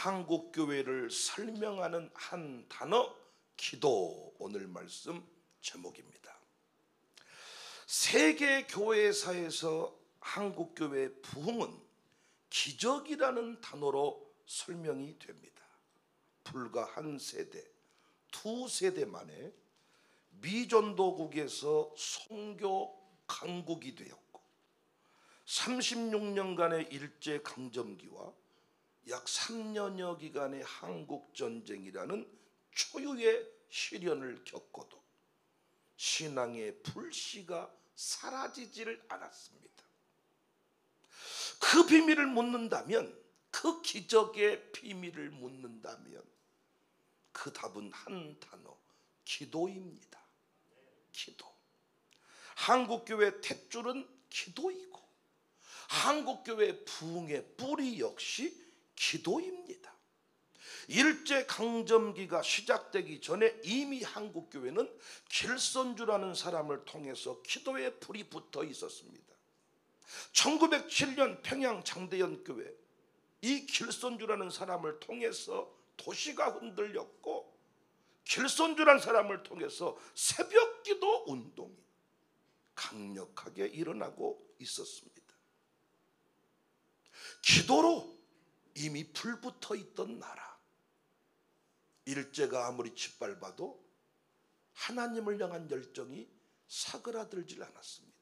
한국교회를 설명하는 한 단어, 기도. 오늘 말씀 제목입니다. 세계 교회사에서 한국교회의 부흥은 기적이라는 단어로 설명이 됩니다. 불과 한 세대, 두 세대 만에 미전도국에서 선교 강국이 되었고 36년간의 일제강점기와 약 3년여 기간의 한국전쟁이라는 초유의 시련을 겪고도 신앙의 불씨가 사라지지를 않았습니다. 그 비밀을 묻는다면, 그 기적의 비밀을 묻는다면 그 답은 한 단어, 기도입니다. 기도. 한국교회 탯줄은 기도이고 한국교회 부흥의 뿌리 역시 기도입니다. 일제강점기가 시작되기 전에 이미 한국교회는 길선주라는 사람을 통해서 기도의 불이 붙어 있었습니다. 1907년 평양 장대연교회, 이 길선주라는 사람을 통해서 도시가 흔들렸고 길선주라는 사람을 통해서 새벽기도 운동이 강력하게 일어나고 있었습니다. 기도로 이미 불붙어 있던 나라, 일제가 아무리 짓밟아도 하나님을 향한 열정이 사그라들질 않았습니다.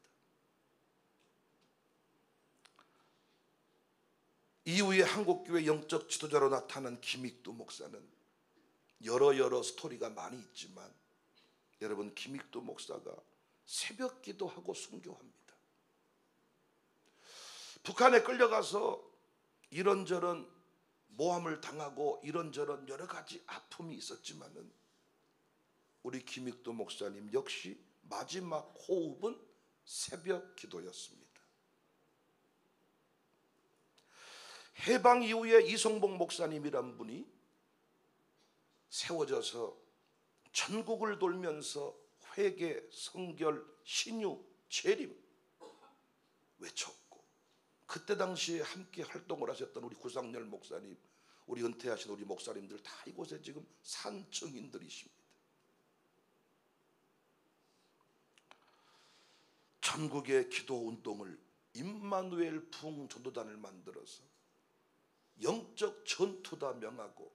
이후에 한국교회 영적 지도자로 나타난 김익두 목사는 여러 스토리가 많이 있지만, 여러분, 김익두 목사가 새벽 기도하고 순교합니다. 북한에 끌려가서 이런저런 모함을 당하고 이런저런 여러 가지 아픔이 있었지만은 우리 김익두 목사님 역시 마지막 호흡은 새벽 기도였습니다. 해방 이후에 이성봉 목사님이란 분이 세워져서 전국을 돌면서 회개, 성결, 신유, 재림 외쳤고, 그때 당시에 함께 활동을 하셨던 우리 구상열 목사님, 우리 은퇴하신 우리 목사님들 다 이곳에 지금 산 증인들이십니다. 전국의 기도 운동을, 임마누엘 부흥 전도단을 만들어서 영적 전투다 명하고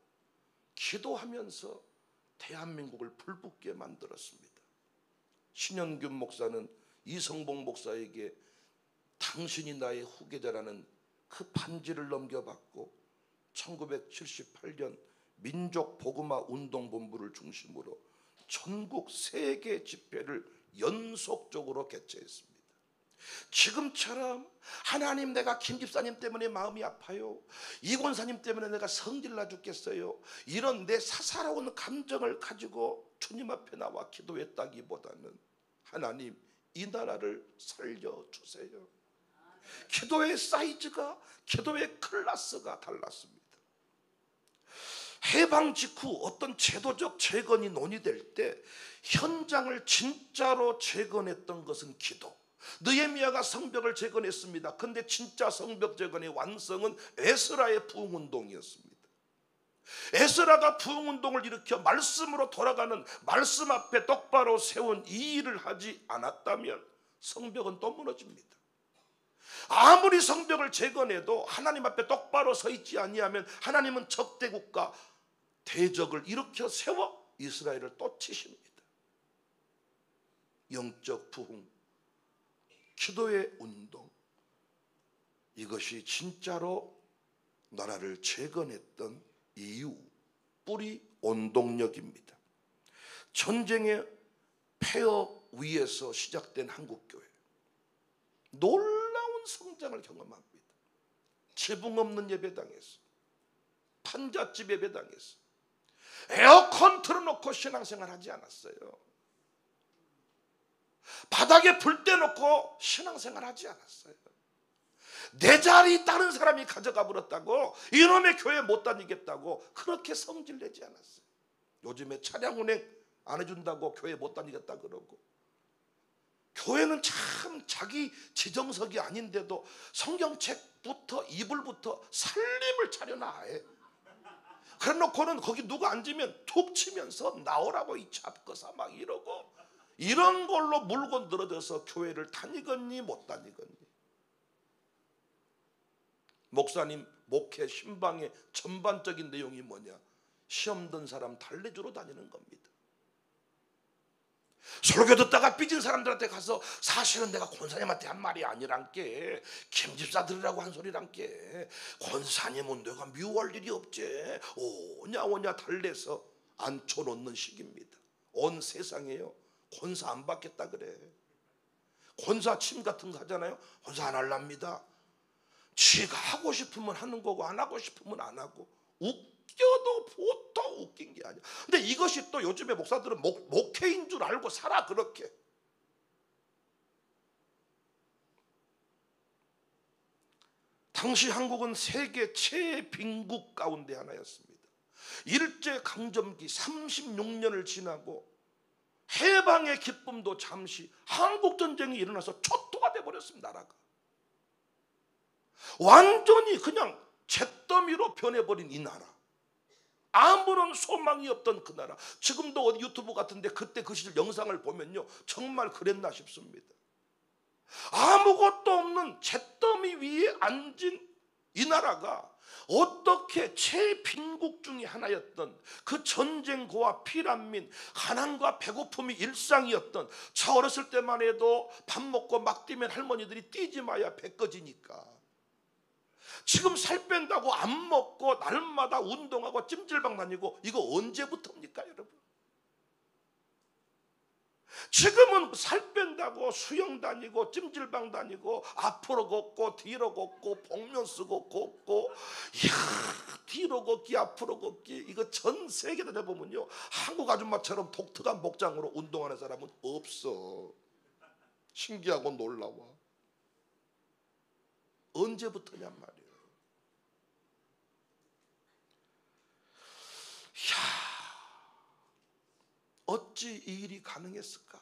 기도하면서 대한민국을 불붙게 만들었습니다. 신현균 목사는 이성봉 목사에게 당신이 나의 후계자라는 그 반지를 넘겨받고 1978년 민족복음화 운동본부를 중심으로 전국 세계 집회를 연속적으로 개최했습니다. 지금처럼 하나님, 내가 김 집사님 때문에 마음이 아파요, 이 권사님 때문에 내가 성질나 죽겠어요, 이런 내 사사로운 감정을 가지고 주님 앞에 나와 기도했다기보다는 하나님, 이 나라를 살려주세요. 기도의 사이즈가, 기도의 클래스가 달랐습니다. 해방 직후 어떤 제도적 재건이 논의될 때 현장을 진짜로 재건했던 것은 기도. 느헤미야가 성벽을 재건했습니다. 그런데 진짜 성벽 재건의 완성은 에스라의 부흥운동이었습니다. 에스라가 부흥운동을 일으켜 말씀으로 돌아가는, 말씀 앞에 똑바로 세운 이 일을 하지 않았다면 성벽은 또 무너집니다. 아무리 성벽을 재건해도 하나님 앞에 똑바로 서 있지 아니하면 하나님은 적대국가 대적을 일으켜 세워 이스라엘을 또 치십니다. 영적 부흥, 기도의 운동, 이것이 진짜로 나라를 재건했던 이유, 뿌리, 원동력입니다. 전쟁의 폐허 위에서 시작된 한국교회, 놀라운 성장을 경험합니다. 지붕 없는 예배당에서, 판잣집 예배당에서 에어컨 틀어놓고 신앙생활 하지 않았어요. 바닥에 불 떼놓고 신앙생활 하지 않았어요. 내 자리 다른 사람이 가져가 버렸다고, 이놈의 교회 못 다니겠다고 그렇게 성질내지 않았어요. 요즘에 차량 운행 안 해준다고 교회 못 다니겠다 그러고, 교회는 참 자기 지정석이 아닌데도 성경책부터 이불부터 살림을 차려놔 해. 그래 놓고는 거기 누가 앉으면 툭 치면서 나오라고 이 잡거사 막 이러고, 이런 걸로 물고 늘어져서 교회를 다니겠니 못 다니겠니? 목사님 목회 신방의 전반적인 내용이 뭐냐? 시험 든 사람 달래주러 다니는 겁니다. 설교 듣다가 삐진 사람들한테 가서 사실은 내가 권사님한테 한 말이 아니란께, 김집사들이라고 한 소리란께, 권사님은 내가 미워할 일이 없지, 오냐 달래서 앉혀놓는 식입니다. 온 세상에요, 권사 안 받겠다 그래. 권사 침 같은 거 하잖아요. 권사 안 할랍니다. 지가 하고 싶으면 하는 거고 안 하고 싶으면 안 하고. 웃겨도 보통 웃긴 게 아니야. 근데 이것이 또 요즘에 목사들은 목회인 줄 알고 살아. 그렇게 당시 한국은 세계 최빈국 가운데 하나였습니다. 일제강점기 36년을 지나고 해방의 기쁨도 잠시, 한국전쟁이 일어나서 초토화 돼버렸습니다. 나라가 완전히 그냥 잿더미로 변해버린 이 나라, 아무런 소망이 없던 그 나라. 지금도 어디 유튜브 같은데 그때 그 시절 영상을 보면요, 정말 그랬나 싶습니다. 아무것도 없는 잿더미 위에 앉은 이 나라가 어떻게 최빈국 중에 하나였던, 그 전쟁과 피난민, 가난과 배고픔이 일상이었던, 저 어렸을 때만 해도 밥 먹고 막 뛰면 할머니들이 뛰지 마야 배 꺼지니까, 지금 살 뺀다고 안 먹고 날마다 운동하고 찜질방 다니고, 이거 언제부터입니까 여러분? 지금은 살 뺀다고 수영 다니고 찜질방 다니고 앞으로 걷고 뒤로 걷고 복면 쓰고 걷고, 이야, 뒤로 걷기 앞으로 걷기, 이거 전 세계 다녀보면요, 한국 아줌마처럼 독특한 복장으로 운동하는 사람은 없어. 신기하고 놀라워. 언제부터냔 말이에요. 이야, 어찌 이 일이 가능했을까?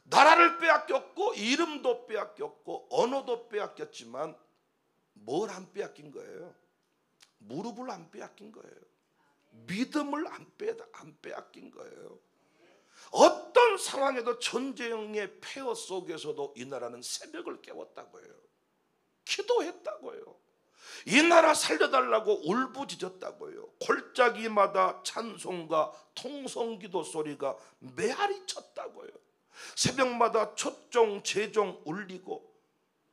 나라를 빼앗겼고 이름도 빼앗겼고 언어도 빼앗겼지만 뭘 안 빼앗긴 거예요? 무릎을 안 빼앗긴 거예요. 믿음을 안 빼앗긴 거예요. 어떤 상황에도 전쟁의 폐허 속에서도 이 나라는 새벽을 깨웠다고요. 기도했다고요. 이 나라 살려달라고 울부짖었다고요. 골짜기마다 찬송과 통성기도 소리가 메아리 쳤다고요. 새벽마다 촛종 제종 울리고,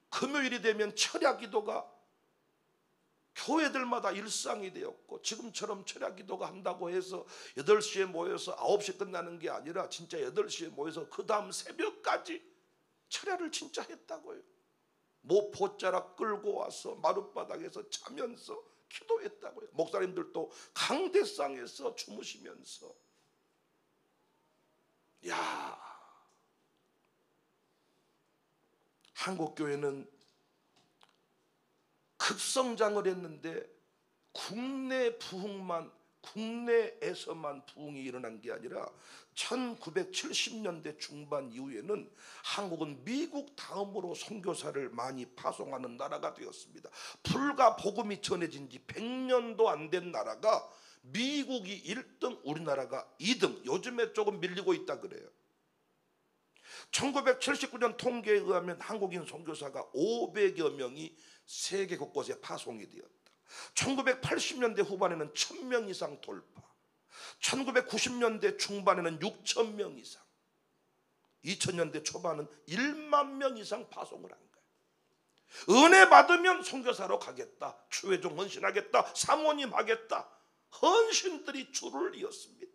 금요일이 되면 철야기도가 교회들마다 일상이 되었고, 지금처럼 철야기도가 한다고 해서 8시에 모여서 9시에 끝나는 게 아니라 진짜 8시에 모여서 그 다음 새벽까지 철야를 진짜 했다고요. 모포자락 끌고 와서 마룻바닥에서 자면서 기도했다고요. 목사님들도 강대상에서 주무시면서. 야, 한국교회는 급성장을 했는데 국내에서만 부흥이 일어난 게 아니라 1970년대 중반 이후에는 한국은 미국 다음으로 선교사를 많이 파송하는 나라가 되었습니다. 불과 복음이 전해진 지 100년도 안 된 나라가 미국이 1등, 우리나라가 2등, 요즘에 조금 밀리고 있다 그래요. 1979년 통계에 의하면 한국인 선교사가 500여 명이 세계 곳곳에 파송이 되었다. 1980년대 후반에는 1000명 이상 돌파, 1990년대 중반에는 6000명 이상, 2000년대 초반은 1만 명 이상 파송을 한 거예요. 은혜 받으면 선교사로 가겠다, 추회종 헌신하겠다, 사모님 하겠다, 헌신들이 줄을 이었습니다.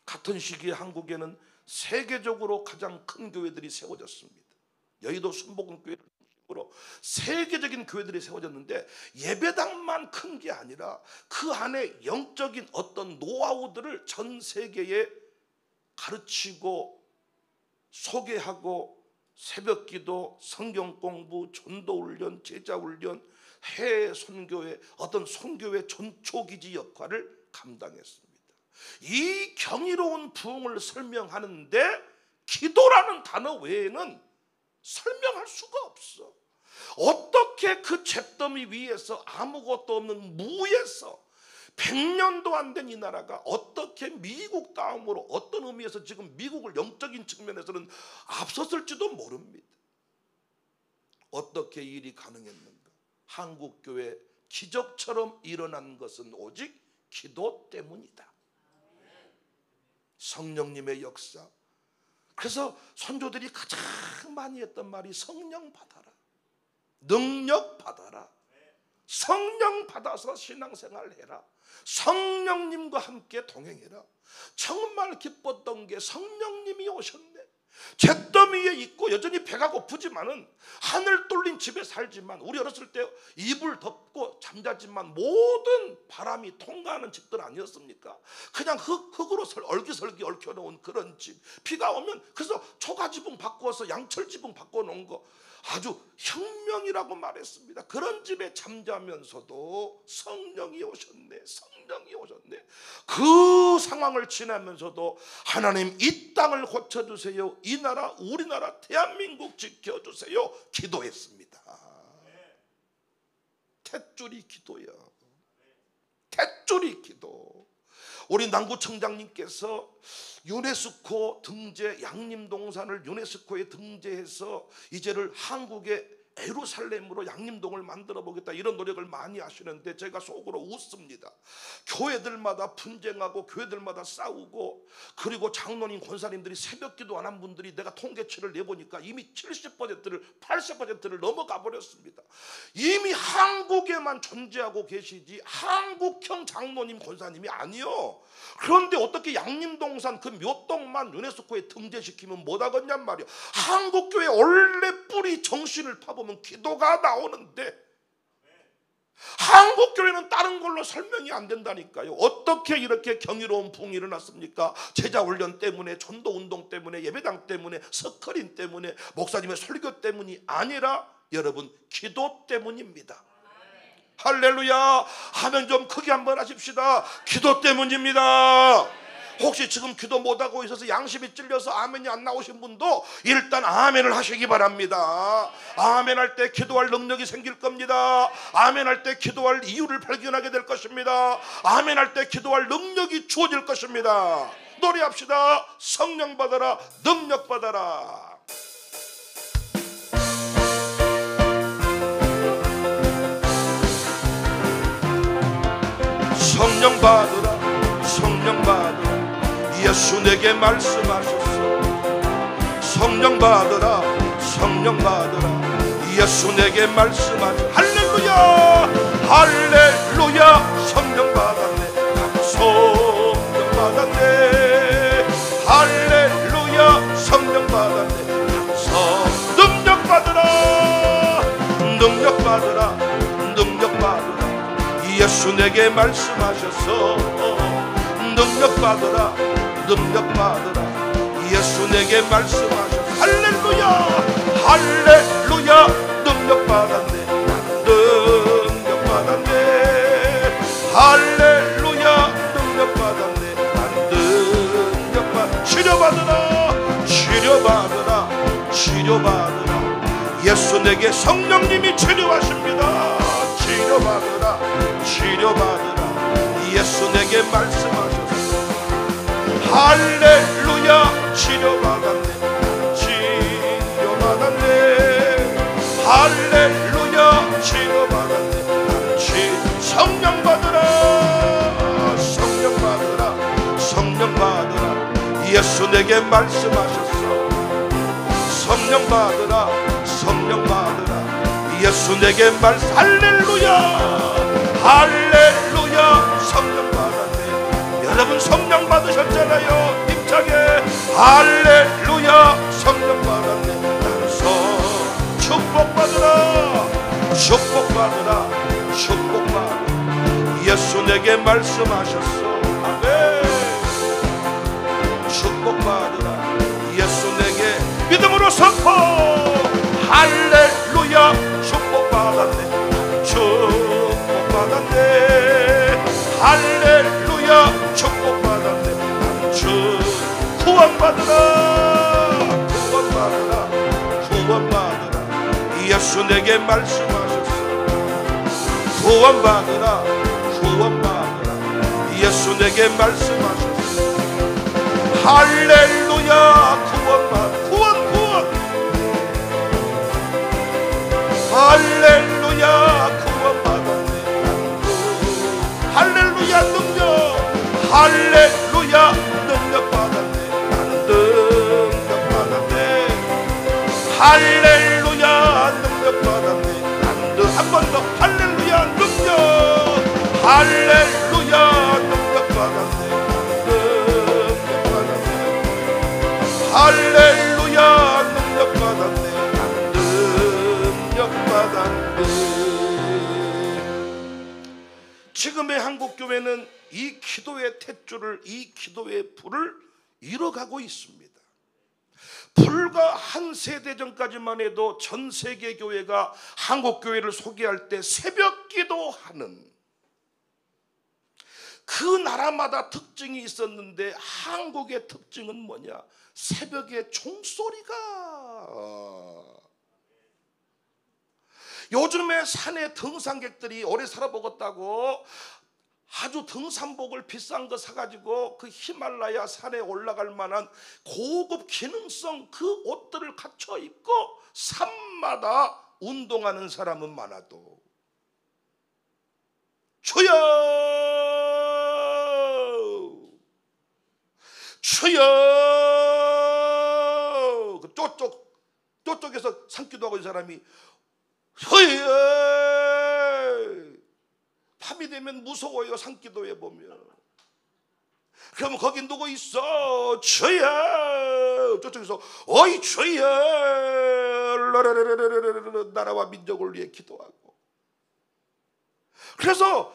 같은 시기에 한국에는 세계적으로 가장 큰 교회들이 세워졌습니다. 여의도 순복음교회를 중심으로 세계적인 교회들이 세워졌는데, 예배당만 큰 게 아니라 그 안에 영적인 어떤 노하우들을 전 세계에 가르치고 소개하고, 새벽기도, 성경공부, 전도훈련, 제자훈련, 해외 선교회, 어떤 선교회 전초기지 역할을 감당했습니다. 이 경이로운 부흥을 설명하는데 기도라는 단어 외에는 설명할 수가 없어. 어떻게 그 잿더미 위에서 아무것도 없는 무에서 100년도 안 된 이 나라가 어떻게 미국 다음으로 어떤 의미에서 지금 미국을 영적인 측면에서는 앞섰을지도 모릅니다. 어떻게 일이 가능했는가? 한국교회 기적처럼 일어난 것은 오직 기도 때문이다. 성령님의 역사. 그래서 선조들이 가장 많이 했던 말이 성령 받아라, 능력 받아라, 성령 받아서 신앙생활 해라, 성령님과 함께 동행해라. 정말 기뻤던 게 성령님이 오셨네. 잿더미에 있고 여전히 배가 고프지만은 하늘 뚫린 집에 살지만, 우리 어렸을 때 이불 덮고 잠자지만 모든 바람이 통과하는 집들 아니었습니까? 그냥 흙으로 얼기설기 얽혀놓은 그런 집. 비가 오면 그래서 초가지붕 바꾸어서 양철지붕 바꿔놓은 거 아주 혁명이라고 말했습니다. 그런 집에 잠자면서도 성령이 오셨네, 성령이 오셨네. 그 상황을 지나면서도 하나님 이 땅을 고쳐주세요, 이 나라 우리나라 대한민국 지켜주세요 기도했습니다. 탯줄이 기도야, 탯줄이 기도. 우리 남구청장님께서 유네스코 등재, 양림동산을 유네스코에 등재해서 이제를 한국의 예루살렘으로 양림동을 만들어 보겠다, 이런 노력을 많이 하시는데 제가 속으로 웃습니다. 교회들마다 분쟁하고 교회들마다 싸우고, 그리고 장로님 권사님들이 새벽기도 안 한 분들이 내가 통계치를 내보니까 이미 70%를 80%를 넘어가 버렸습니다. 이미 한국에만 존재하고 계시지 한국형 장로님 권사님이 아니요. 그런데 어떻게 양림동산 그 몇 동만 유네스코에 등재시키면 못하겠냔 말이야. 한국교회 원래 뿌리 정신을 파보면 기도가 나오는데 한국교회는 다른 걸로 설명이 안 된다니까요. 어떻게 이렇게 경이로운 부흥이 일어났습니까? 제자훈련 때문에, 전도운동 때문에, 예배당 때문에, 스크린 때문에, 목사님의 설교 때문이 아니라 여러분 기도 때문입니다. 할렐루야. 하면 좀 크게 한번 하십시다. 기도 때문입니다. 혹시 지금 기도 못하고 있어서 양심이 찔려서 아멘이 안 나오신 분도 일단 아멘을 하시기 바랍니다. 아멘 할 때 기도할 능력이 생길 겁니다. 아멘 할 때 기도할 이유를 발견하게 될 것입니다. 아멘 할 때 기도할 능력이 주어질 것입니다. 노래합시다. 성령 받아라, 능력 받아라. 성령 받으라, 성령 받으라. 예수 내게 말씀하셨어. 성령 받으라, 성령 받으라. 예수 내게 말씀하셨어. 할렐루야, 할렐루야. 성령 받았네, 성령 받았네. 할렐루야, 성령 받았네. 능력 받으라, 능력 받으라, 능력 받으라. 예수 내게 말씀하셨어. 능력 받으라, 능력 받으라. 예수 내게 말씀하셨어. 할렐루야, 할렐루야. 능력 받았네, 능력 받았네. 할렐루야, 능력 받았네, 능력 받. 치료받으라, 치료받으라, 치료받으라. 예수 내게 성령님이 치료하십니다. 치료받으라, 치료받으라. 예수 내게 말씀하셨어. 할렐루야, 치료받았네, 치료받았네. 할렐루야, 치료받았네. 성령 받으라, 성령 받으라, 성령 받으라. 예수 내게 말씀하셨어. 성령 받으라, 성령 받으라. 예수 내게 말씀. 할렐루야, 할렐루야. 성령 받았네. 여러분 성령 받으셨잖아요, 힘차게. 할렐루야, 성령 받았네. 축복받으라, 축복받으라, 축복받으라. 예수 내게 말씀하셨어. 아멘. 축복받으라. 예수 내게 믿음으로 선포. 할렐루야, 축복받았네, 축복받았네. 할렐루야, 축복받았네. 구원받으라, 구원받으라, 구원받으라. 예수 내게 내게 말씀하셨어. 구원받으라 구원받으라. 예수 내게 말씀하셨어. 할렐루야. 구원 할렐루야. 구원받았네. 할렐루야. 능력. 할렐루야. 능력 받았네. 나는 능력 받았네. 할렐루야. 능력 받았네. 나는 한 번 더. 할렐루야. 능력. 할렐루야. 능력 받았네. 능력 받았네. 할렐루야. 능력 받았네. 지금의 한국교회는 이 기도의 탯줄을, 이 기도의 불을 잃어가고 있습니다. 불과 한 세대 전까지만 해도 전 세계 교회가 한국교회를 소개할 때 새벽 기도하는 그 나라마다 특징이 있었는데 한국의 특징은 뭐냐? 새벽에 종소리가. 요즘에 산에 등산객들이 오래 살아보겠다고 아주 등산복을 비싼 거 사가지고 그 히말라야 산에 올라갈 만한 고급 기능성 그 옷들을 갖춰 입고 산마다 운동하는 사람은 많아도 주여 주여 저쪽에서 산기도하고 있는 사람이 밤이 되면 무서워요. 산기도에 보면. 그러면 거기 누구 있어? 주여. 저쪽에서 어이 주여. 나라와 민족을 위해 기도하고. 그래서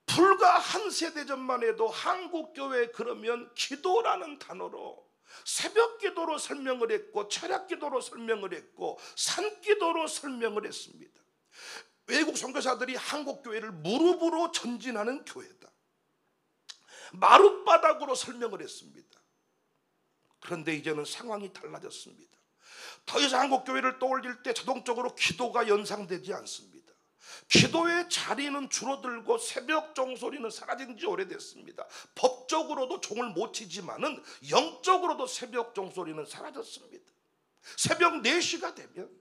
불과 한 세대 전만 해도 한국교회 그러면 기도라는 단어로 새벽 기도로 설명을 했고 철학 기도로 설명을 했고 산 기도로 설명을 했습니다. 외국 선교사들이 한국 교회를 무릎으로 전진하는 교회다, 마룻바닥으로 설명을 했습니다. 그런데 이제는 상황이 달라졌습니다. 더 이상 한국 교회를 떠올릴 때 자동적으로 기도가 연상되지 않습니다. 기도의 자리는 줄어들고 새벽 종소리는 사라진 지 오래됐습니다. 법적으로도 종을 못 치지만은 영적으로도 새벽 종소리는 사라졌습니다. 새벽 4시가 되면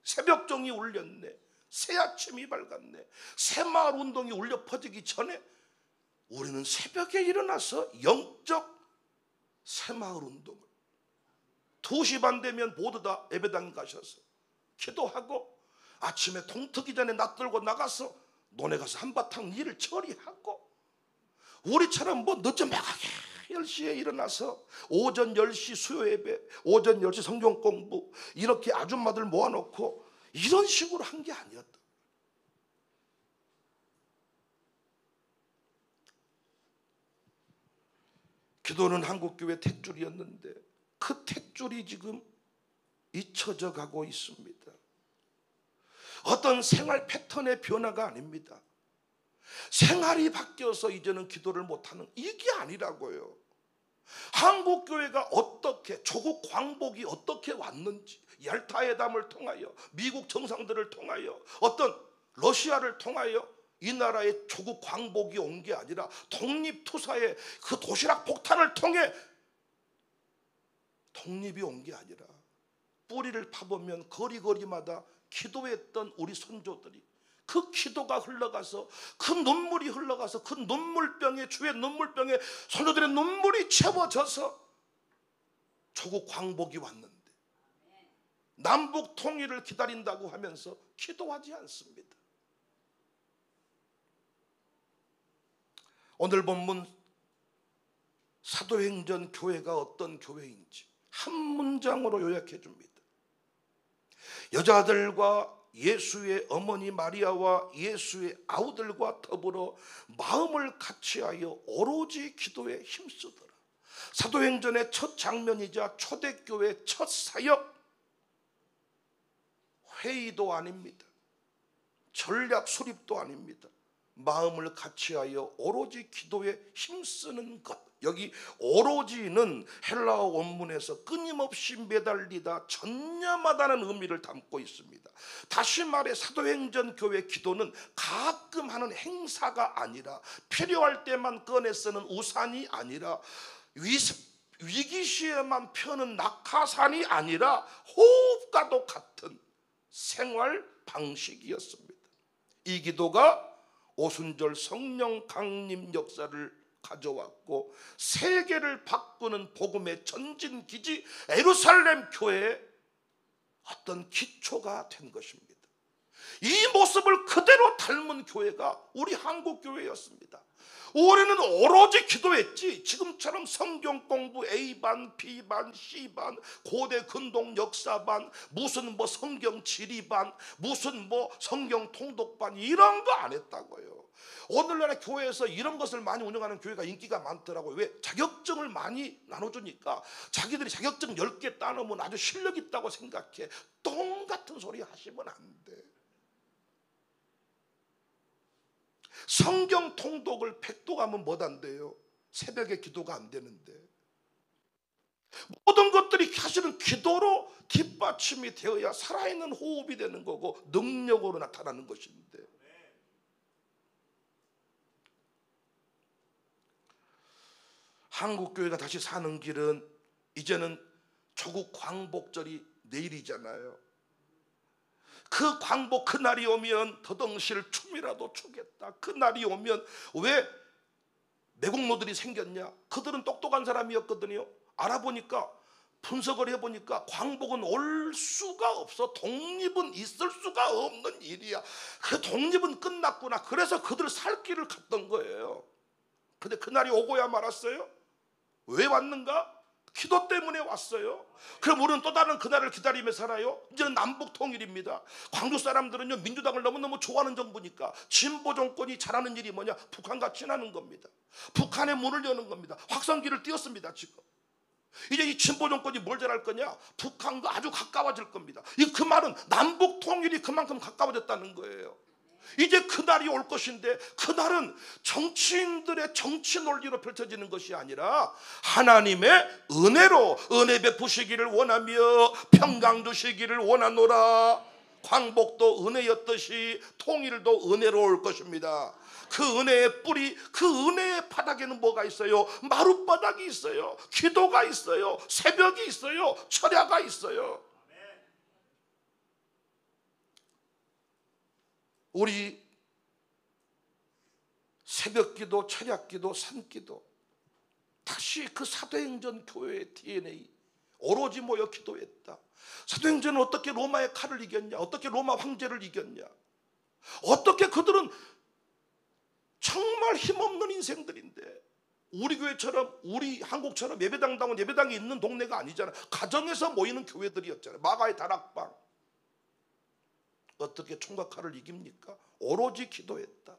새벽종이 울렸네, 새 아침이 밝았네, 새마을 운동이 울려 퍼지기 전에 우리는 새벽에 일어나서 영적 새마을 운동을 2시 반 되면 모두 다 예배당 가셔서 기도하고 아침에 동 트기 전에 낯들고 나가서 논에 가서 한바탕 일을 처리하고, 우리처럼 뭐 늦지막하게 10시에 일어나서 오전 10시 수요 예배, 오전 10시 성경 공부 이렇게 아줌마들 모아놓고 이런 식으로 한 게 아니었다. 기도는 한국교회 탯줄이었는데 그 탯줄이 지금 잊혀져 가고 있습니다. 어떤 생활 패턴의 변화가 아닙니다. 생활이 바뀌어서 이제는 기도를 못하는, 이게 아니라고요. 한국교회가 어떻게, 조국 광복이 어떻게 왔는지, 얄타회담을 통하여, 미국 정상들을 통하여, 어떤 러시아를 통하여 이 나라의 조국 광복이 온 게 아니라 독립투사의 그 도시락 폭탄을 통해 독립이 온 게 아니라 뿌리를 파보면 거리거리마다 기도했던 우리 선조들이 그 기도가 흘러가서 그 눈물이 흘러가서 그 눈물병에, 주의 눈물병에 선조들의 눈물이 채워져서 조국 광복이 왔는데 남북 통일을 기다린다고 하면서 기도하지 않습니다. 오늘 본문 사도행전 교회가 어떤 교회인지 한 문장으로 요약해 줍니다. 여자들과 예수의 어머니 마리아와 예수의 아우들과 더불어 마음을 같이하여 오로지 기도에 힘쓰더라. 사도행전의 첫 장면이자 초대교회 첫 사역, 회의도 아닙니다. 전략 수립도 아닙니다. 마음을 같이하여 오로지 기도에 힘쓰는 것, 여기 오로지는 헬라어 원문에서 끊임없이 매달리다, 전념하다는 의미를 담고 있습니다. 다시 말해 사도행전 교회 기도는 가끔 하는 행사가 아니라, 필요할 때만 꺼내 쓰는 우산이 아니라, 위기 시에만 펴는 낙하산이 아니라 호흡과도 같은 생활 방식이었습니다. 이 기도가 오순절 성령 강림 역사를 가져왔고, 세계를 바꾸는 복음의 전진기지 예루살렘 교회의 어떤 기초가 된 것입니다. 이 모습을 그대로 닮은 교회가 우리 한국교회였습니다. 올해는 오로지 기도했지, 지금처럼 성경 공부 A반, B반, C반, 고대 근동 역사반, 무슨 뭐 성경 지리반, 무슨 뭐 성경 통독반, 이런 거 안 했다고요. 오늘날의 교회에서 이런 것을 많이 운영하는 교회가 인기가 많더라고요. 왜? 자격증을 많이 나눠주니까 자기들이 자격증 10개 따놓으면 아주 실력 있다고 생각해. 똥 같은 소리 하시면 안 돼. 성경 통독을 100도 가면 못한대요. 새벽에 기도가 안 되는데. 모든 것들이 사실은 기도로 뒷받침이 되어야 살아있는 호흡이 되는 거고 능력으로 나타나는 것인데, 한국교회가 다시 사는 길은, 이제는 조국 광복절이 내일이잖아요. 그 광복 그날이 오면 더덩실 춤이라도 추겠다. 그날이 오면, 왜 매국노들이 생겼냐? 그들은 똑똑한 사람이었거든요. 알아보니까, 분석을 해보니까 광복은 올 수가 없어. 독립은 있을 수가 없는 일이야. 그 독립은 끝났구나. 그래서 그들 살 길을 갔던 거예요. 근데 그날이 오고야 말았어요. 왜 왔는가? 기도 때문에 왔어요. 그럼 우리는 또 다른 그날을 기다리며 살아요. 이제는 남북 통일입니다. 광주 사람들은요, 민주당을 너무너무 좋아하는 정부니까 진보 정권이 잘하는 일이 뭐냐? 북한과 친하는 겁니다. 북한의 문을 여는 겁니다. 확성기를 띄웠습니다. 지금 이제 이 진보 정권이 뭘 잘할 거냐? 북한과 아주 가까워질 겁니다. 그 말은 남북 통일이 그만큼 가까워졌다는 거예요. 이제 그날이 올 것인데, 그날은 정치인들의 정치 논리로 펼쳐지는 것이 아니라 하나님의 은혜로 은혜 베푸시기를 원하며 평강 주시기를 원하노라. 광복도 은혜였듯이 통일도 은혜로 올 것입니다. 그 은혜의 뿌리, 그 은혜의 바닥에는 뭐가 있어요? 마룻바닥이 있어요. 기도가 있어요. 새벽이 있어요. 철야가 있어요. 우리 새벽기도, 철야기도, 산기도 다시 그 사도행전 교회의 DNA, 오로지 모여 기도했다. 사도행전은 어떻게 로마의 칼을 이겼냐? 어떻게 로마 황제를 이겼냐? 어떻게 그들은 정말 힘없는 인생들인데, 우리 교회처럼, 우리 한국처럼 예배당다운 예배당이 있는 동네가 아니잖아요. 가정에서 모이는 교회들이었잖아요. 마가의 다락방. 어떻게 총과 칼을 이깁니까? 오로지 기도했다.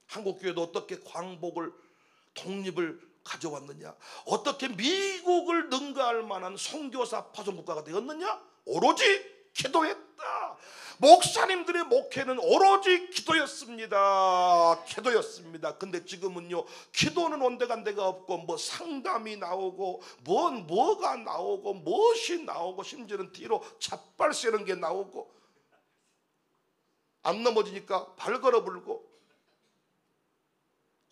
한국교회도 어떻게 광복을, 독립을 가져왔느냐? 어떻게 미국을 능가할 만한 선교사 파송국가가 되었느냐? 오로지 기도했다. 목사님들의 목회는 오로지 기도였습니다. 기도였습니다. 근데 지금은요, 기도는 온데간데가 없고, 뭐 상담이 나오고, 뭐가 나오고, 무엇이 나오고, 심지어는 뒤로 잡발 쐬는 게 나오고, 안 넘어지니까 발 걸어 불고,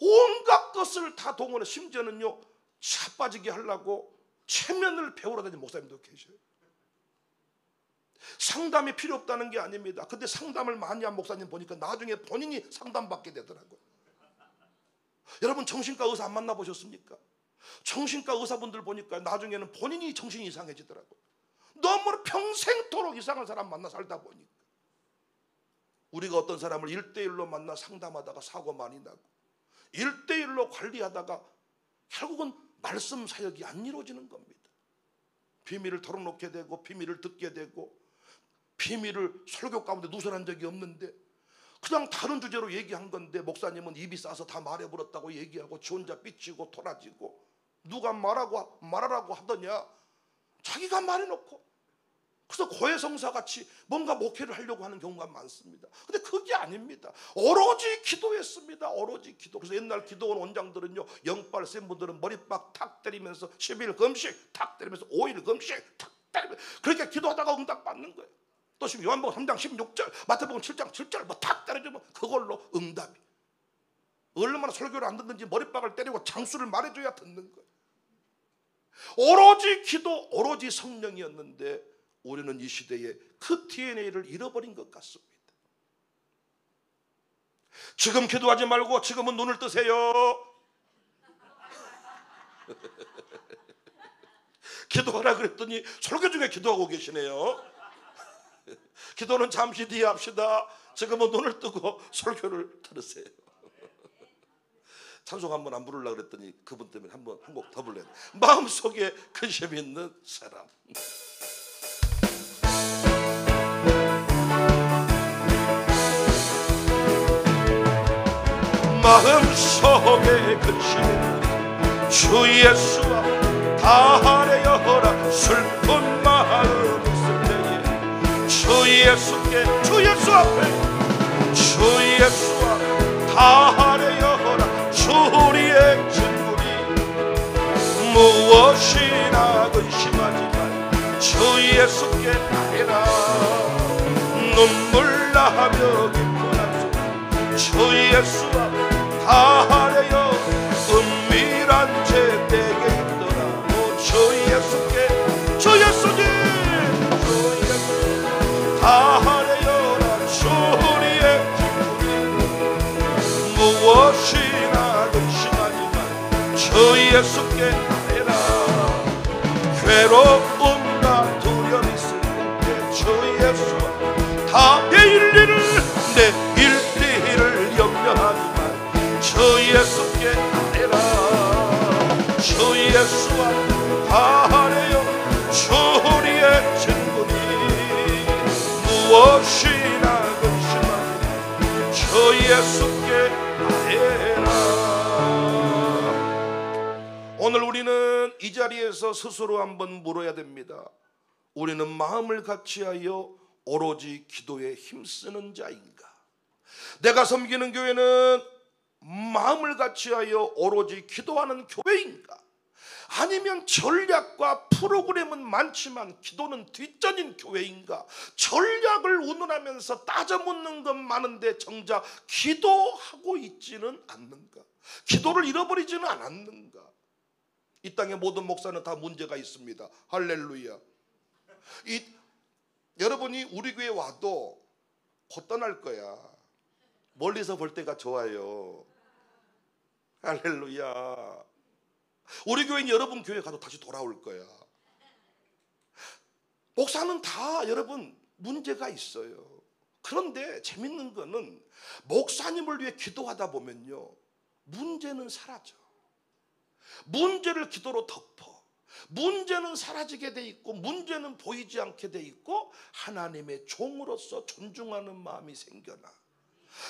온갖 것을 다 동원해, 심지어는요, 자빠지게 하려고 체면을 배우러 다니는 목사님도 계셔요. 상담이 필요 없다는 게 아닙니다. 근데 상담을 많이 한 목사님 보니까 나중에 본인이 상담받게 되더라고요. 여러분, 정신과 의사 안 만나보셨습니까? 정신과 의사분들 보니까 나중에는 본인이 정신이 이상해지더라고요. 너무 평생토록 이상한 사람 만나 살다 보니까. 우리가 어떤 사람을 1대1로 만나 상담하다가 사고 많이 나고, 1대1로 관리하다가 결국은 말씀 사역이 안 이루어지는 겁니다. 비밀을 털어놓게 되고, 비밀을 듣게 되고, 비밀을 설교 가운데 누설한 적이 없는데 그냥 다른 주제로 얘기한 건데, 목사님은 입이 싸서 다 말해버렸다고 얘기하고, 지 혼자 삐치고 토라지고, 누가 말하라고 하더냐? 자기가 말해놓고 그래서 고해성사 같이 뭔가 목회를 하려고 하는 경우가 많습니다. 근데 그게 아닙니다. 오로지 기도했습니다. 오로지 기도. 그래서 옛날 기도원 원장들은요, 영빨 센 분들은 머리빡 탁 때리면서 10일 금식 탁 때리면서 5일 금식 탁 때리면서 그렇게 기도하다가 응답 받는 거예요. 또 지금 요한복음 3장 16절, 마태복음 7장 7절 뭐 탁 때려주면 그걸로 응답이. 얼마나 설교를 안 듣는지 머리빡을 때리고 장수를 말해줘야 듣는 거예요. 오로지 기도, 오로지 성령이었는데 우리는 이 시대에 그 DNA를 잃어버린 것 같습니다. 지금 기도하지 말고 지금은 눈을 뜨세요. 기도하라 그랬더니 설교 중에 기도하고 계시네요. 기도는 잠시 뒤에 합시다. 지금은 눈을 뜨고 설교를 들으세요. 찬송 한번 안 부르려고 그랬더니 그분 때문에 한 곡 더 불러야 돼. 마음속에 근심 있는 사람. 마음속에 근심 있는 주 예수와 다하려라. 슬픈 마음 있을 때에 주 예수께, 주 예수 앞에 주 예수와 다하려라. 주 우리의 진물이 무엇이나 근심하지만 주 예수께 다해라. 눈물 나며 기쁜 한숨 주 예수와 다하려요. 은밀한 죄 내게 있더라. 주 예수께, 주 예수님, 주 예수 다하려라. 주 우리의 진물이 무엇이나 근심하지만 주 예수께 다해라. 괴로움과 두려움이 있을 때 주 예수와 다 내 일리를 염려하지만 주 예수께 다해라. 주 예수와 다하래요. 주 우리의 친구니 무엇이나 근심하지 주 예수께 다해라. 오늘 우리는 이 자리에서 스스로 한번 물어야 됩니다. 우리는 마음을 같이하여 오로지 기도에 힘쓰는 자인가? 내가 섬기는 교회는 마음을 같이하여 오로지 기도하는 교회인가? 아니면 전략과 프로그램은 많지만 기도는 뒷전인 교회인가? 전략을 운운하면서 따져묻는 건 많은데 정작 기도하고 있지는 않는가? 기도를 잃어버리지는 않았는가? 이 땅의 모든 목사는 다 문제가 있습니다. 할렐루야. 여러분이 우리 교회 와도 곧 떠날 거야. 멀리서 볼 때가 좋아요. 할렐루야. 우리 교회는 여러분 교회 가도 다시 돌아올 거야. 목사는 다 여러분 문제가 있어요. 그런데 재밌는 거는 목사님을 위해 기도하다 보면요, 문제는 사라져. 문제를 기도로 덮어. 문제는 사라지게 돼 있고 문제는 보이지 않게 돼 있고 하나님의 종으로서 존중하는 마음이 생겨나.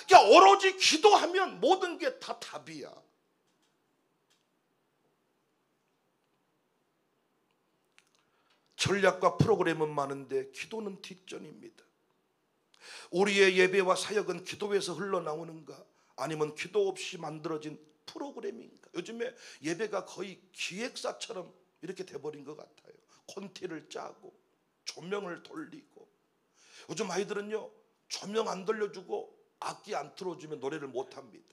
그러니까 오로지 기도하면 모든 게 다 답이야. 전략과 프로그램은 많은데 기도는 뒷전입니다. 우리의 예배와 사역은 기도에서 흘러나오는가? 아니면 기도 없이 만들어진 프로그램인가? 요즘에 예배가 거의 기획사처럼 이렇게 돼버린 것 같아요. 콘티를 짜고 조명을 돌리고. 요즘 아이들은요, 조명 안 돌려주고 악기 안 틀어주면 노래를 못합니다.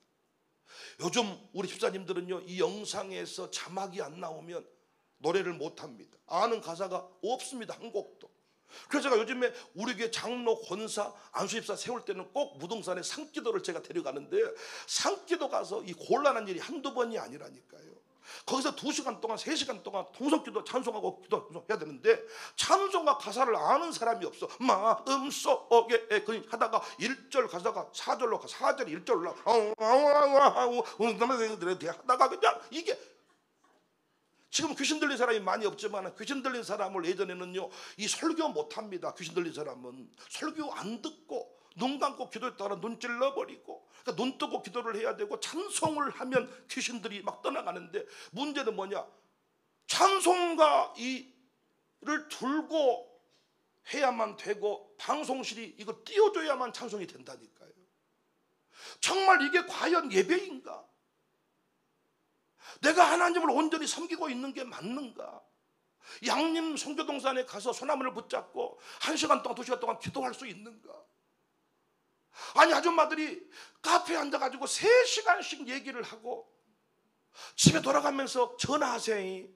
요즘 우리 집사님들은요, 이 영상에서 자막이 안 나오면 노래를 못합니다. 아는 가사가 없습니다. 한 곡도. 그래서 제가 요즘에 우리 교회 장로, 권사, 안수집사 세울 때는 꼭 무등산에 산기도를 제가 데려가는데, 산기도 가서 이 곤란한 일이 한두 번이 아니라니까요. 거기서 2시간 동안 3시간 동안 통성기도 찬송하고 기도해야 되는데 찬송과 가사를 아는 사람이 없어. 마음속에 하다가 1절 가사가 4절로 가, 4절이 1절로 하다가 그냥 이게, 지금 귀신 들린 사람이 많이 없지만 귀신 들린 사람을 예전에는요, 이 설교 못합니다. 귀신 들린 사람은 설교 안 듣고 눈 감고 기도했다가 눈 찔러버리고, 그러니까 눈 뜨고 기도를 해야 되고 찬송을 하면 귀신들이 막 떠나가는데, 문제는 뭐냐? 찬송가 이를 들고 해야만 되고 방송실이 이거 띄워줘야만 찬송이 된다니까요. 정말 이게 과연 예배인가? 내가 하나님을 온전히 섬기고 있는 게 맞는가? 양림 선교동산에 가서 소나무를 붙잡고 1시간 동안 2시간 동안 기도할 수 있는가? 아니, 아줌마들이 카페에 앉아가지고 3시간씩 얘기를 하고 집에 돌아가면서 전화하세요.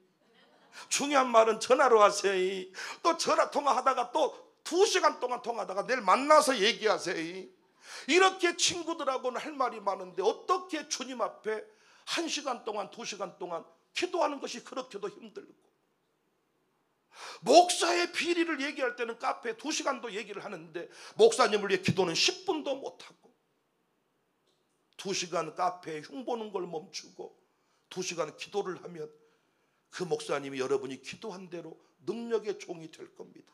중요한 말은 전화로 하세요. 또 전화 통화하다가 또 2시간 동안 통화하다가 내일 만나서 얘기하세요. 이렇게 친구들하고는 할 말이 많은데 어떻게 주님 앞에 1시간 동안 2시간 동안 기도하는 것이 그렇게도 힘들고, 목사의 비리를 얘기할 때는 카페에 2시간도 얘기를 하는데 목사님을 위해 기도는 10분도 못하고, 2시간 카페에 흉보는 걸 멈추고 2시간 기도를 하면 그 목사님이 여러분이 기도한 대로 능력의 종이 될 겁니다.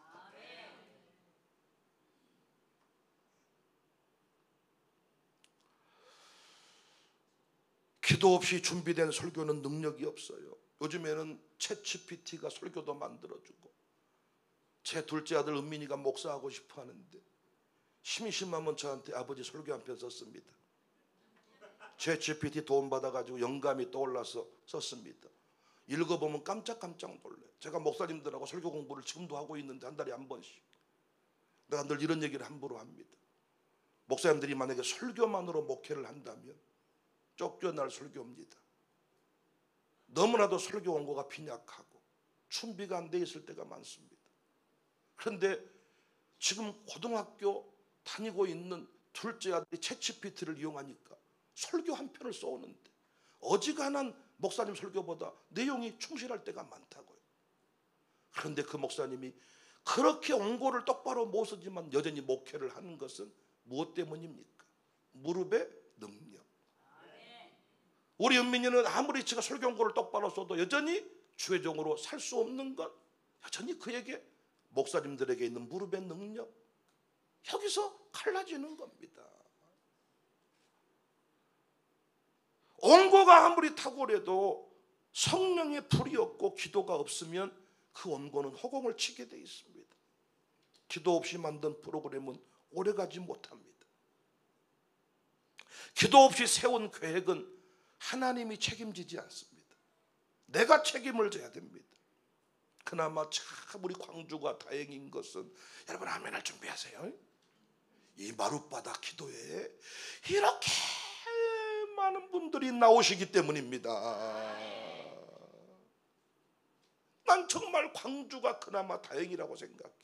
기도 없이 준비된 설교는 능력이 없어요. 요즘에는 챗GPT가 설교도 만들어주고, 제 둘째 아들 은민이가 목사하고 싶어 하는데 심심하면 저한테 아버지 설교 한 편 썼습니다. 챗GPT 도움 받아가지고 영감이 떠올라서 썼습니다. 읽어보면 깜짝깜짝 놀라요. 제가 목사님들하고 설교 공부를 지금도 하고 있는데 한 달에 한 번씩 내가 늘 이런 얘기를 함부로 합니다. 목사님들이 만약에 설교만으로 목회를 한다면 쫓겨날 설교입니다. 너무나도 설교 원고가 빈약하고 준비가 안 돼 있을 때가 많습니다. 그런데 지금 고등학교 다니고 있는 둘째 아들이 챗GPT를 이용하니까 설교 한 편을 써오는데 어지간한 목사님 설교보다 내용이 충실할 때가 많다고요. 그런데 그 목사님이 그렇게 원고를 똑바로 못 쓰지만 여전히 목회를 하는 것은 무엇 때문입니까? 무릎의 능력. 우리 은민이는 아무리 제가 설교 원고를 똑바로 써도 여전히 주의 종으로 살 수 없는 것, 여전히 그에게 목사님들에게 있는 무릎의 능력, 여기서 갈라지는 겁니다. 원고가 아무리 탁월해도 성령의 불이 없고 기도가 없으면 그 원고는 허공을 치게 돼 있습니다. 기도 없이 만든 프로그램은 오래가지 못합니다. 기도 없이 세운 계획은 하나님이 책임지지 않습니다. 내가 책임을 져야 됩니다. 그나마 참 우리 광주가 다행인 것은, 여러분 아멘할 준비하세요. 이 마룻바닥 기도회에 이렇게 많은 분들이 나오시기 때문입니다. 난 정말 광주가 그나마 다행이라고 생각해.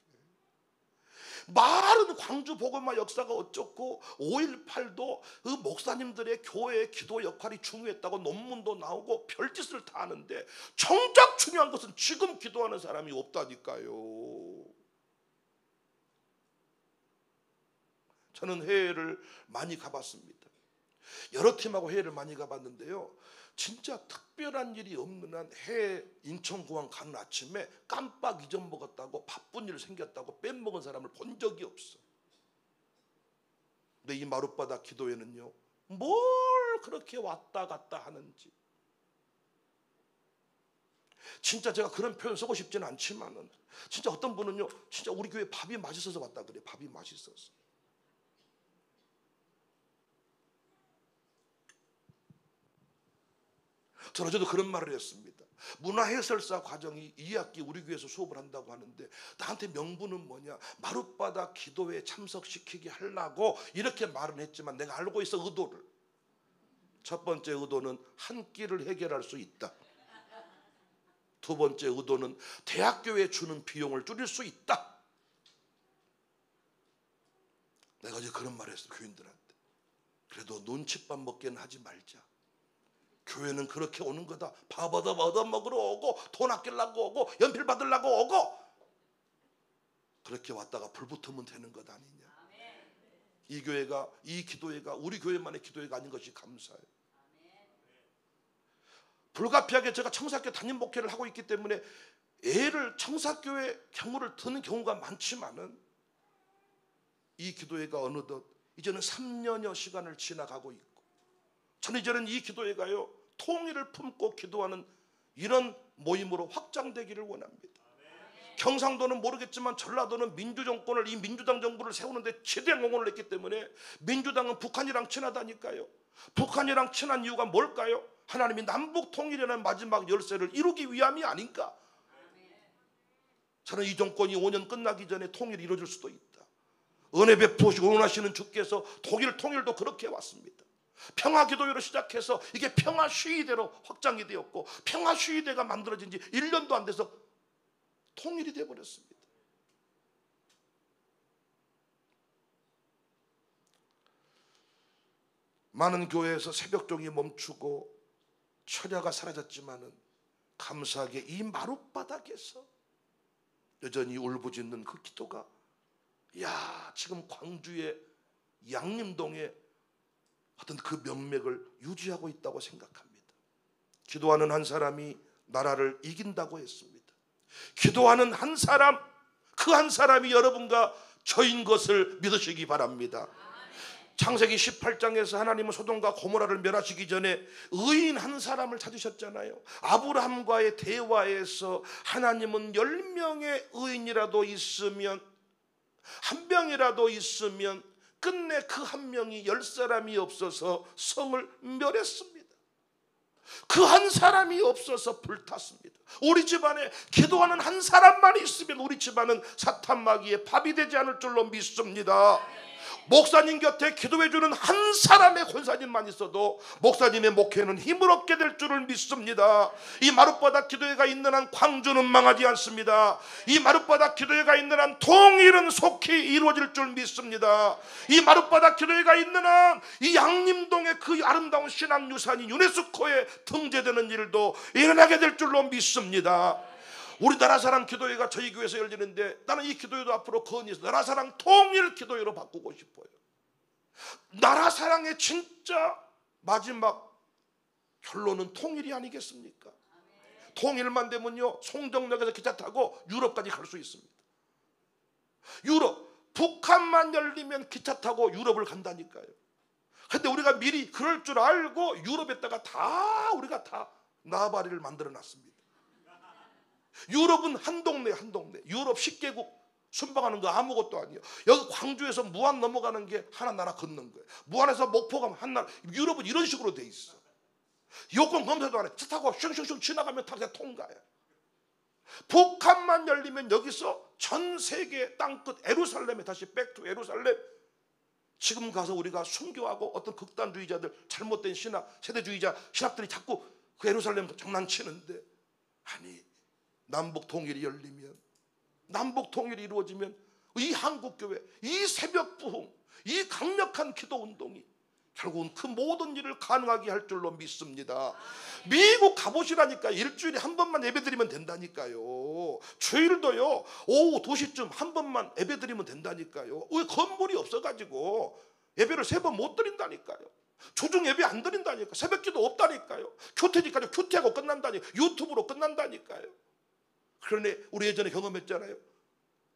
말은 광주 복음화 역사가 어쩌고 5.18도 그 목사님들의 교회의 기도 역할이 중요했다고 논문도 나오고 별짓을 다 하는데 정작 중요한 것은 지금 기도하는 사람이 없다니까요. 저는 해외를 많이 가봤습니다. 여러 팀하고 해외를 많이 가봤는데요, 진짜 특별한 일이 없는 한 해외 인천공항 가는 아침에 깜빡 잊어먹었다고 바쁜 일 생겼다고 빼먹은 사람을 본 적이 없어. 근데 이 마룻바닥 기도회는요, 뭘 그렇게 왔다 갔다 하는지, 진짜 제가 그런 표현 쓰고 싶지는 않지만은 진짜 어떤 분은요, 진짜 우리 교회 밥이 맛있어서 왔다 그래. 밥이 맛있어서. 저는 어제도 그런 말을 했습니다. 문화해설사 과정이 2학기 우리 교회에서 수업을 한다고 하는데 나한테 명분은 뭐냐, 마룻바닥 기도회에 참석시키게 하려고 이렇게 말은 했지만 내가 알고 있어 의도를. 첫 번째 의도는 한 끼를 해결할 수 있다. 두 번째 의도는 대학교에 주는 비용을 줄일 수 있다. 내가 어제 그런 말을 했어 교인들한테. 그래도 눈칫밥 먹기는 하지 말자. 교회는 그렇게 오는 거다. 밥 얻어먹으러 오고 돈 아끼려고 오고 연필 받으려고 오고, 그렇게 왔다가 불붙으면 되는 것 아니냐. 이 교회가, 이 기도회가 우리 교회만의 기도회가 아닌 것이 감사해요. 불가피하게 제가 청사학교 담임 목회를 하고 있기 때문에 애를 청사교회 경우를 드는 경우가 많지만은 이 기도회가 어느덧 이제는 3년여 시간을 지나가고 있고, 저는 이제는 이 기도회가요, 통일을 품고 기도하는 이런 모임으로 확장되기를 원합니다. 경상도는 모르겠지만 전라도는 민주정권을, 이 민주당 정부를 세우는데 최대한 공헌을 했기 때문에 민주당은 북한이랑 친하다니까요. 북한이랑 친한 이유가 뭘까요? 하나님이 남북 통일이라는 마지막 열쇠를 이루기 위함이 아닌가. 저는 이 정권이 5년 끝나기 전에 통일이 이루어질 수도 있다. 은혜 베푸시고 원하시는 주께서 독일 통일도 그렇게 해왔습니다. 평화기도회로 시작해서 이게 평화시위대로 확장이 되었고, 평화시위대가 만들어진 지 1년도 안 돼서 통일이 되어버렸습니다. 많은 교회에서 새벽종이 멈추고 철야가 사라졌지만은 감사하게 이 마룻바닥에서 여전히 울부짖는 그 기도가, 야, 지금 광주의 양림동에 어떤 그 명맥을 유지하고 있다고 생각합니다. 기도하는 한 사람이 나라를 이긴다고 했습니다. 기도하는 한 사람, 그 한 사람이 여러분과 저인 것을 믿으시기 바랍니다. 창세기 18장에서 하나님은 소돔과 고모라를 멸하시기 전에 의인 한 사람을 찾으셨잖아요. 아브라함과의 대화에서 하나님은 10명의 의인이라도 있으면, 한 명이라도 있으면 끝내 그 한 명이 10사람이 없어서 성을 멸했습니다. 그 한 사람이 없어서 불탔습니다. 우리 집안에 기도하는 한 사람만 있으면 우리 집안은 사탄 마귀의 밥이 되지 않을 줄로 믿습니다. 목사님 곁에 기도해주는 한 사람의 권사님만 있어도 목사님의 목회는 힘을 얻게 될 줄을 믿습니다. 이 마룻바닥 기도회가 있는 한 광주는 망하지 않습니다. 이 마룻바닥 기도회가 있는 한 통일은 속히 이루어질 줄 믿습니다. 이 마룻바닥 기도회가 있는 한 이 양림동의 그 아름다운 신앙유산이 유네스코에 등재되는 일도 일어나게 될 줄로 믿습니다. 우리 나라사랑 기도회가 저희 교회에서 열리는데 나는 이 기도회도 앞으로 건의해서 나라사랑 통일 기도회로 바꾸고 싶어요. 나라사랑의 진짜 마지막 결론은 통일이 아니겠습니까? 통일만 되면요, 송정역에서 기차 타고 유럽까지 갈 수 있습니다. 유럽, 북한만 열리면 기차 타고 유럽을 간다니까요. 근데 우리가 미리 그럴 줄 알고 유럽에다가 다 우리가 다 나바리를 만들어 놨습니다. 유럽은 한 동네 한 동네, 유럽 10개국 순방하는 거 아무것도 아니에요. 여기 광주에서 무안 넘어가는 게 하나 나라 걷는 거예요. 무안에서 목포 가면 한 나라. 유럽은 이런 식으로 돼 있어. 여권 검사도 안 해. 차 타고 슝슝슝 지나가면 다 그냥 통과해. 북한만 열리면 여기서 전 세계 땅끝 에루살렘에 다시 백투 에루살렘. 지금 가서 우리가 순교하고 어떤 극단주의자들, 잘못된 신학, 세대주의자 신학들이 자꾸 그 에루살렘 장난치는데, 아니, 남북 통일이 열리면, 남북 통일이 이루어지면 이 한국교회, 이 새벽 부흥, 이 강력한 기도 운동이 결국은 그 모든 일을 가능하게 할 줄로 믿습니다. 미국 가보시라니까. 일주일에 한 번만 예배드리면 된다니까요. 주일도요 오후 2시쯤 한 번만 예배드리면 된다니까요. 왜 건물이 없어가지고 예배를 3번 못 드린다니까요. 조중 예배 안 드린다니까. 새벽기도 없다니까요. 교태니까요. 교태하고 끝난다니까요. 유튜브로 끝난다니까요. 그런데 우리 예전에 경험했잖아요.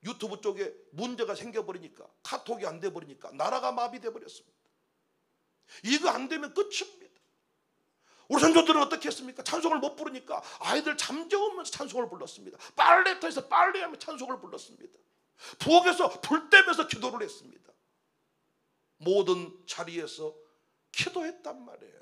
유튜브 쪽에 문제가 생겨버리니까, 카톡이 안 돼버리니까 나라가 마비돼 버렸습니다. 이거 안 되면 끝입니다. 우리 선조들은 어떻게 했습니까? 찬송을 못 부르니까 아이들 잠재우면서 찬송을 불렀습니다. 빨래터에서 빨래하며 찬송을 불렀습니다. 부엌에서 불 떼면서 기도를 했습니다. 모든 자리에서 기도했단 말이에요.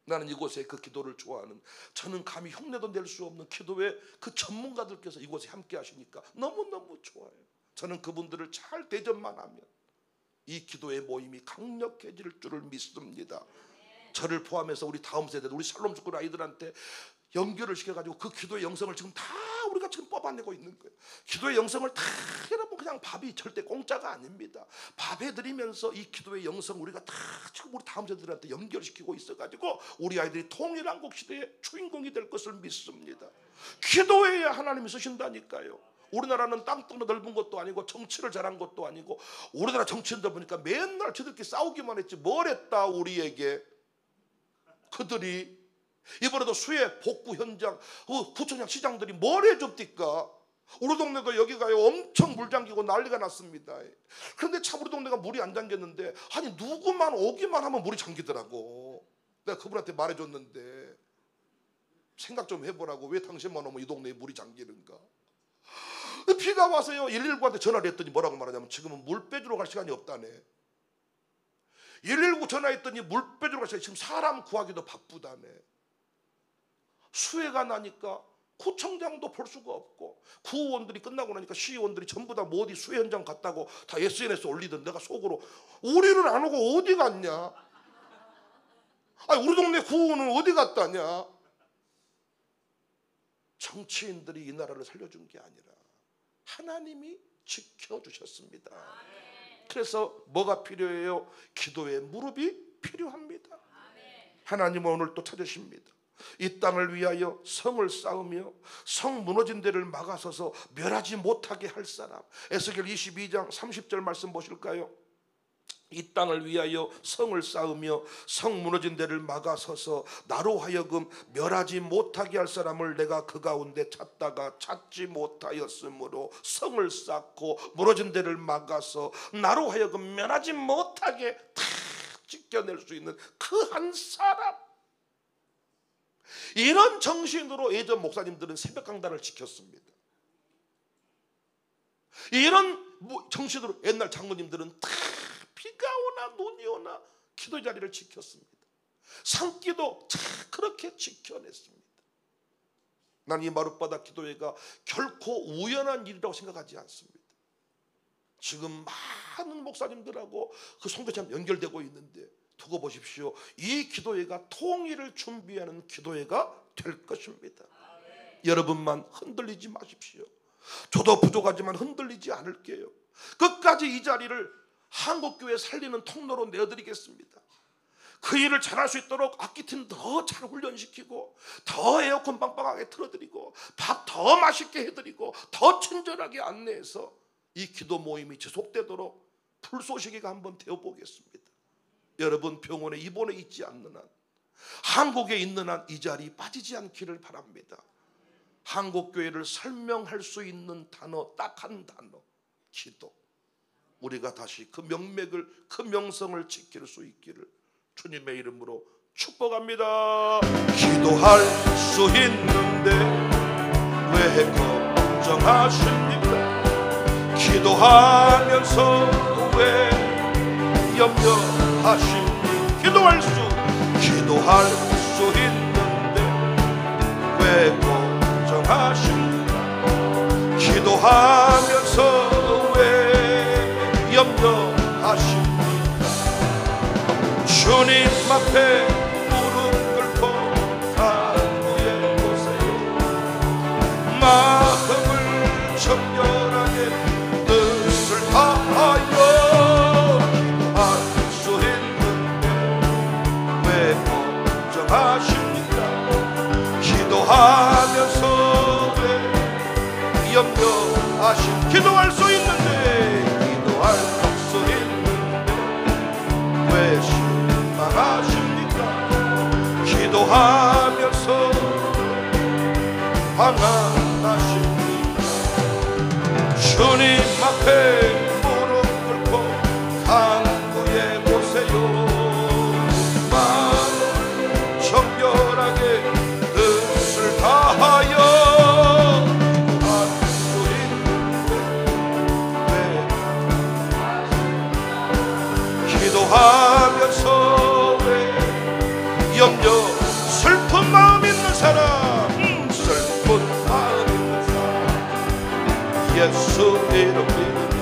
나는 이곳에 그 기도를 좋아하는, 저는 감히 흉내도 낼 수 없는 기도의 그 전문가들께서 이곳에 함께 하시니까 너무너무 좋아요. 저는 그분들을 잘 대접만 하면 이 기도의 모임이 강력해질 줄을 믿습니다. 저를 포함해서 우리 다음 세대, 우리 샬롬 스쿨 아이들한테 연결을 시켜가지고 그 기도의 영성을 지금 다 우리가 지금 뽑아내고 있는 거예요. 기도의 영성을 다, 여러분, 그냥 밥이 절대 공짜가 아닙니다. 밥 해드리면서 이 기도의 영성 우리가 다 지금 우리 다음 세대들한테 연결시키고 있어가지고 우리 아이들이 통일한국 시대의 주인공이 될 것을 믿습니다. 기도해야 하나님이 쓰신다니까요. 우리나라는 땅덩이 넓은 것도 아니고 정치를 잘한 것도 아니고, 우리나라 정치인들 보니까 맨날 저들끼리 싸우기만 했지 뭘 했다 우리에게. 그들이 이번에도 수해 복구 현장, 구청장 시장들이 뭘 해줍니까? 우리 동네도 여기가요 엄청 물 잠기고 난리가 났습니다. 그런데 참 우리 동네가 물이 안 잠겼는데, 아니 누구만 오기만 하면 물이 잠기더라고. 내가 그분한테 말해줬는데, 생각 좀 해보라고. 왜 당신만 오면 이 동네에 물이 잠기는가? 비가 와서요 119한테 전화를 했더니 뭐라고 말하냐면 지금은 물 빼주러 갈 시간이 없다네. 119 전화했더니 물 빼주러 갈 시간이 지금 사람 구하기도 바쁘다네. 수해가 나니까 구청장도 볼 수가 없고 구의원들이 끝나고 나니까 시의원들이 전부 다 뭐 어디 수해 현장 갔다고 다 SNS에 올리던 내가 속으로 우리는 안 오고 어디 갔냐? 아니 우리 동네 구의원은 어디 갔다냐? 정치인들이 이 나라를 살려준 게 아니라 하나님이 지켜주셨습니다. 그래서 뭐가 필요해요? 기도의 무릎이 필요합니다. 하나님은 오늘 또 찾으십니다. 이 땅을 위하여 성을 쌓으며 성 무너진 데를 막아서서 멸하지 못하게 할 사람. 에스겔 22장 30절 말씀 보실까요? 이 땅을 위하여 성을 쌓으며 성 무너진 데를 막아서서 나로 하여금 멸하지 못하게 할 사람을 내가 그 가운데 찾다가 찾지 못하였으므로 성을 쌓고 무너진 데를 막아서 나로 하여금 멸하지 못하게 다 지켜낼 수 있는 그 한 사람. 이런 정신으로 예전 목사님들은 새벽 강단을 지켰습니다. 이런 정신으로 옛날 장로님들은 다 비가 오나 눈이 오나 기도 자리를 지켰습니다. 산기도 다 그렇게 지켜냈습니다. 난 이 마룻바닥 기도회가 결코 우연한 일이라고 생각하지 않습니다. 지금 많은 목사님들하고 그 성도처럼 연결되고 있는데 두고 보십시오. 이 기도회가 통일을 준비하는 기도회가 될 것입니다. 여러분만 흔들리지 마십시오. 저도 부족하지만 흔들리지 않을게요. 끝까지 이 자리를 한국교회 살리는 통로로 내어드리겠습니다. 그 일을 잘할 수 있도록 악기팀 더 잘 훈련시키고 더 에어컨 빵빵하게 틀어드리고 밥 더 맛있게 해드리고 더 친절하게 안내해서 이 기도 모임이 지속되도록 불쏘시개가 한번 되어보겠습니다. 여러분 병원에 입원해 있지 않는 한, 한국에 있는 한 이 자리 빠지지 않기를 바랍니다. 한국교회를 설명할 수 있는 단어 딱 한 단어, 기도. 우리가 다시 그 명맥을, 그 명성을 지킬 수 있기를 주님의 이름으로 축복합니다. 기도할 수 있는데 왜 걱정하십니까? 기도하면서 왜 염려하십니까? 기도할 수 있는데 왜 걱정하십니까? 기도하면서 왜 염려하십니까? 주님 앞에 무릎 꿇고 간구해 보세요. 마음을 정결하게 뜻을 다하여 기도할 수 있는데 왜 걱정하십니까? 기도하면서 왜 염려하십니까? 기도할 수 있는데 왜 실망하십니까? 기도하면서 방황하십니까? 주님 앞에 무릎 꿇고 간구해 보세요. 마음 정결하게 뜻을 다하여 기도하면서 왜 염려 슬픈 마음 있는 사람, 슬픈 마음 있는 사람 예수 이름 믿으며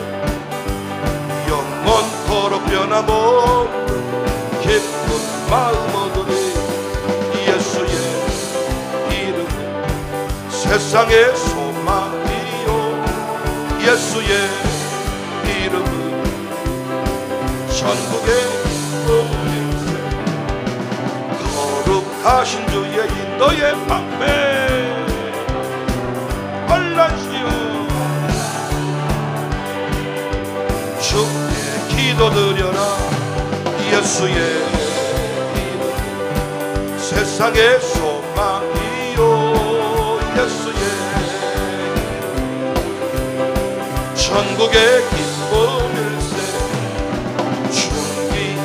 영원토록 변함없는 기쁜 마음 얻으리. 예수의 이름 세상의 소망이요 예수의 이름은 천국의 기쁨일세. 거룩하신 주의 인도의 방패 얼라시오. 주께 기도드려라. 예수의 이름 세상의 소망이요 예수의 이름 천국의 기쁨일세.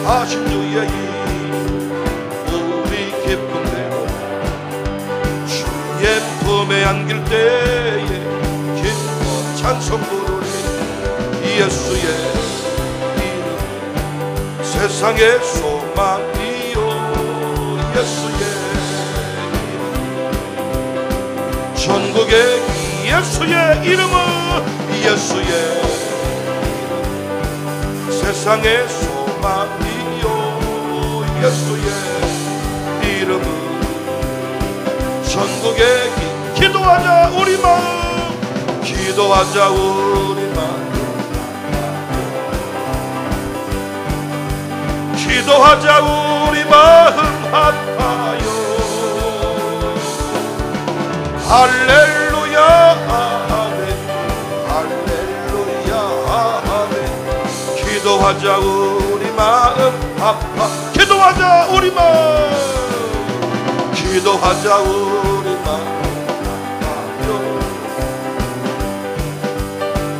하신 주의 일 우리 기쁨대로 주 어둠에 안길 때에 기뻐 찬송 부르리. 예수의 이름 세상의 소망이요. 예수의 이름 전국의 예수의 이름은 예수의 이름 세상의 소망이요. 예수의 이름은 전국의 기도하자 우리 마음 기도하자 우리 마음 기도하자 우리 마음 아파요. 할렐루야 아멘 할렐루야 아멘 기도하자 우리 마음 아파 기도하자 우리 마음 기도하자 우리 마음 아파요.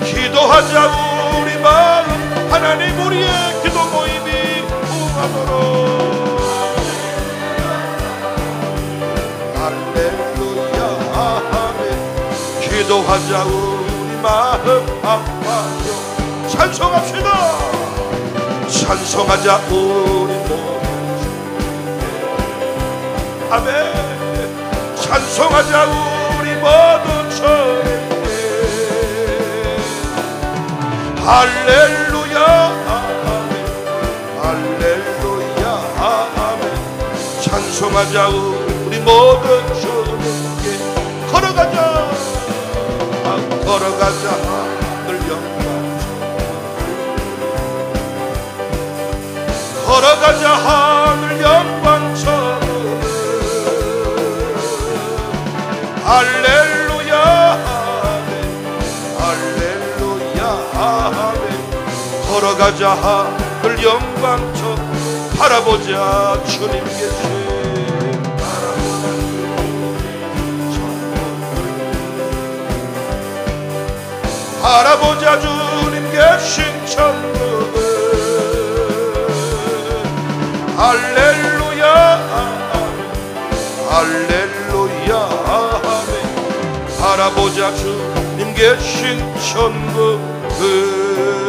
기도하자 우리 마음 하나님 우리의 기도 모임이 부흥하도록 할렐루야 아멘 기도하자 우리 마음 아파요. 찬송합시다. 찬송하자 우리 모두 아멘 찬송하자 우리 모두 전에 할렐루야 아멘 할렐루야 아멘 찬송하자 우리 모두 주님께 걸어가자 걸어가자 하늘 영광 걸어가자 하늘 영광처럼 할렐루야 아멘 할렐루야 아멘 걸어가자 하늘 영광처럼 바라보자 주님 계신 바라보자 주님 계신 천국을 할렐루야 아멘 할렐루야 아멘 바라보자 주님 계신 천국을